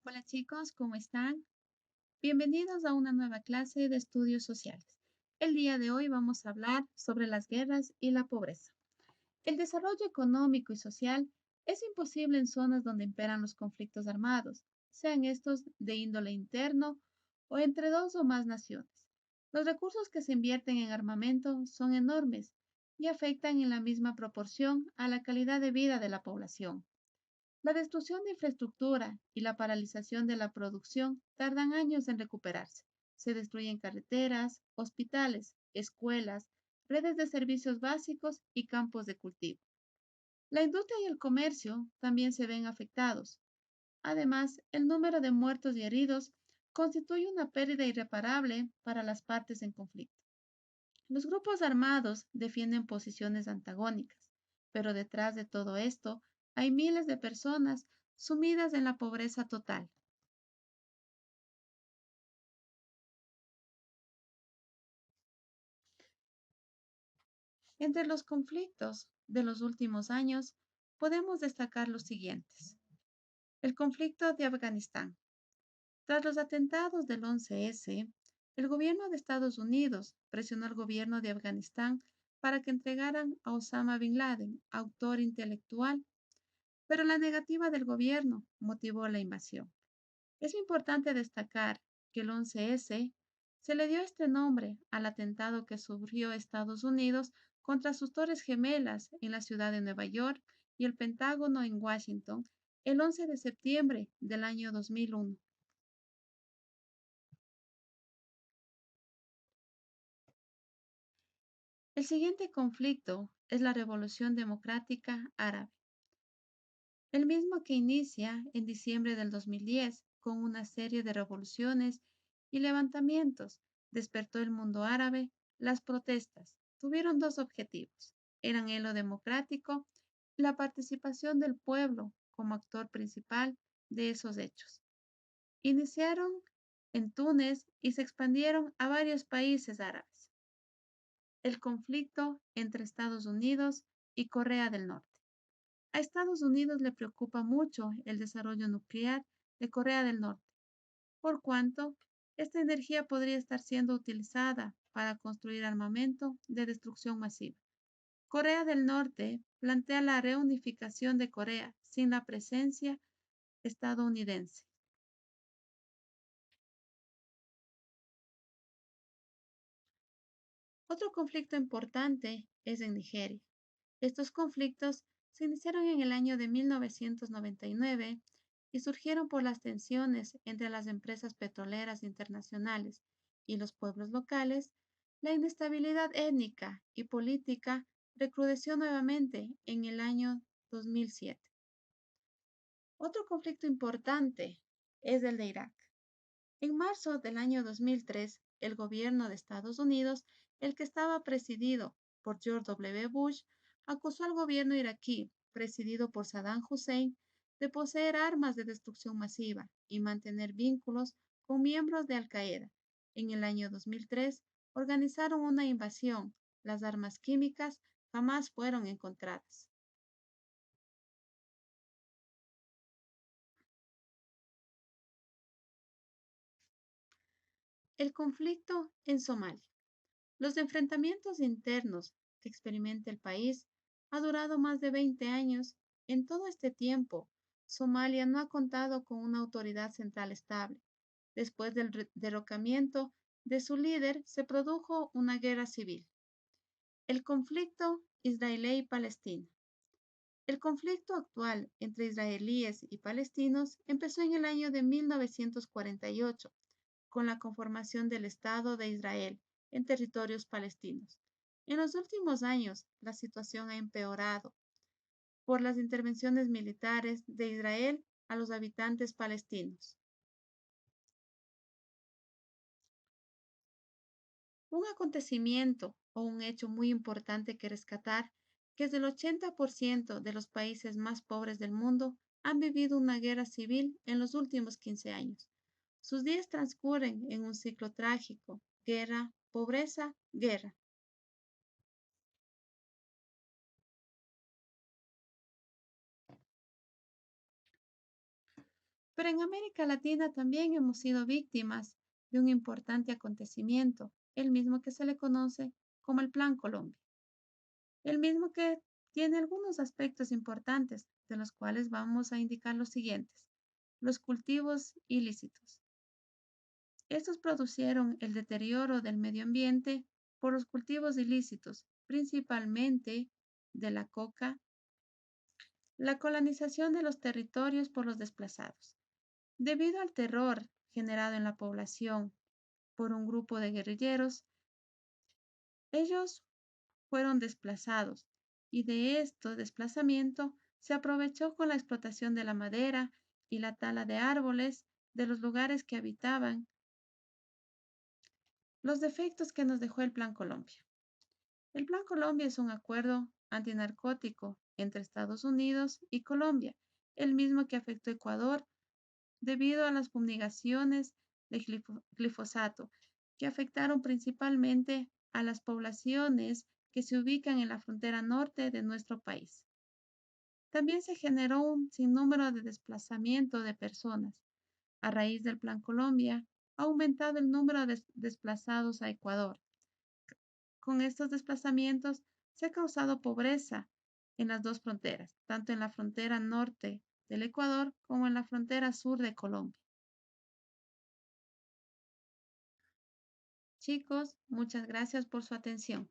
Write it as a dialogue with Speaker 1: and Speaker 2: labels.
Speaker 1: Hola chicos, ¿cómo están? Bienvenidos a una nueva clase de estudios sociales. El día de hoy vamos a hablar sobre las guerras y la pobreza. El desarrollo económico y social es imposible en zonas donde imperan los conflictos armados, sean estos de índole interno o entre dos o más naciones. Los recursos que se invierten en armamento son enormes y afectan en la misma proporción a la calidad de vida de la población. La destrucción de infraestructura y la paralización de la producción tardan años en recuperarse. Se destruyen carreteras, hospitales, escuelas, redes de servicios básicos y campos de cultivo. La industria y el comercio también se ven afectados. Además, el número de muertos y heridos constituye una pérdida irreparable para las partes en conflicto. Los grupos armados defienden posiciones antagónicas, pero detrás de todo esto hay miles de personas sumidas en la pobreza total. Entre los conflictos de los últimos años podemos destacar los siguientes. El conflicto de Afganistán. Tras los atentados del 11S, el gobierno de Estados Unidos presionó al gobierno de Afganistán para que entregaran a Osama Bin Laden, autor intelectual, pero la negativa del gobierno motivó la invasión. Es importante destacar que el 11S se le dio este nombre al atentado que sufrió Estados Unidos contra sus torres gemelas en la ciudad de Nueva York y el Pentágono en Washington el 11 de septiembre del año 2001. El siguiente conflicto es la Revolución Democrática Árabe, el mismo que inicia en diciembre del 2010 con una serie de revoluciones y levantamientos. Despertó el mundo árabe. Las protestas tuvieron dos objetivos. Eran el lo democrático y la participación del pueblo como actor principal de esos hechos. Iniciaron en Túnez y se expandieron a varios países árabes. El conflicto entre Estados Unidos y Corea del Norte. A Estados Unidos le preocupa mucho el desarrollo nuclear de Corea del Norte, por cuanto esta energía podría estar siendo utilizada para construir armamento de destrucción masiva. Corea del Norte plantea la reunificación de Corea sin la presencia estadounidense. Otro conflicto importante es en Nigeria. Estos conflictos se iniciaron en el año de 1999 y surgieron por las tensiones entre las empresas petroleras internacionales y los pueblos locales. La inestabilidad étnica y política recrudeció nuevamente en el año 2007. Otro conflicto importante es el de Irak. En marzo del año 2003, el gobierno de Estados Unidos, el que estaba presidido por George W. Bush, acusó al gobierno iraquí, presidido por Saddam Hussein, de poseer armas de destrucción masiva y mantener vínculos con miembros de Al-Qaeda. En el año 2003, organizaron una invasión. Las armas químicas jamás fueron encontradas. El conflicto en Somalia. Los enfrentamientos internos que experimenta el país ha durado más de 20 años. En todo este tiempo, Somalia no ha contado con una autoridad central estable. Después del derrocamiento de su líder, se produjo una guerra civil. El conflicto israelí-palestino. El conflicto actual entre israelíes y palestinos empezó en el año de 1948 con la conformación del Estado de Israel en territorios palestinos. En los últimos años, la situación ha empeorado por las intervenciones militares de Israel a los habitantes palestinos. Un acontecimiento o un hecho muy importante que rescatar, que es el 80% de los países más pobres del mundo han vivido una guerra civil en los últimos 15 años. Sus días transcurren en un ciclo trágico: guerra, pobreza, guerra. Pero en América Latina también hemos sido víctimas de un importante acontecimiento, el mismo que se le conoce como el Plan Colombia, el mismo que tiene algunos aspectos importantes, de los cuales vamos a indicar los siguientes. Los cultivos ilícitos. Estos producieron el deterioro del medio ambiente por los cultivos ilícitos, principalmente de la coca, la colonización de los territorios por los desplazados. Debido al terror generado en la población por un grupo de guerrilleros, ellos fueron desplazados y de este desplazamiento se aprovechó con la explotación de la madera y la tala de árboles de los lugares que habitaban. Los defectos que nos dejó el Plan Colombia. El Plan Colombia es un acuerdo antinarcótico entre Estados Unidos y Colombia, el mismo que afectó a Ecuador debido a las fumigaciones de glifosato, que afectaron principalmente a las poblaciones que se ubican en la frontera norte de nuestro país. También se generó un sinnúmero de desplazamiento de personas. A raíz del Plan Colombia, ha aumentado el número de desplazados a Ecuador. Con estos desplazamientos se ha causado pobreza en las dos fronteras, tanto en la frontera norte del Ecuador como en la frontera sur de Colombia. Chicos, muchas gracias por su atención.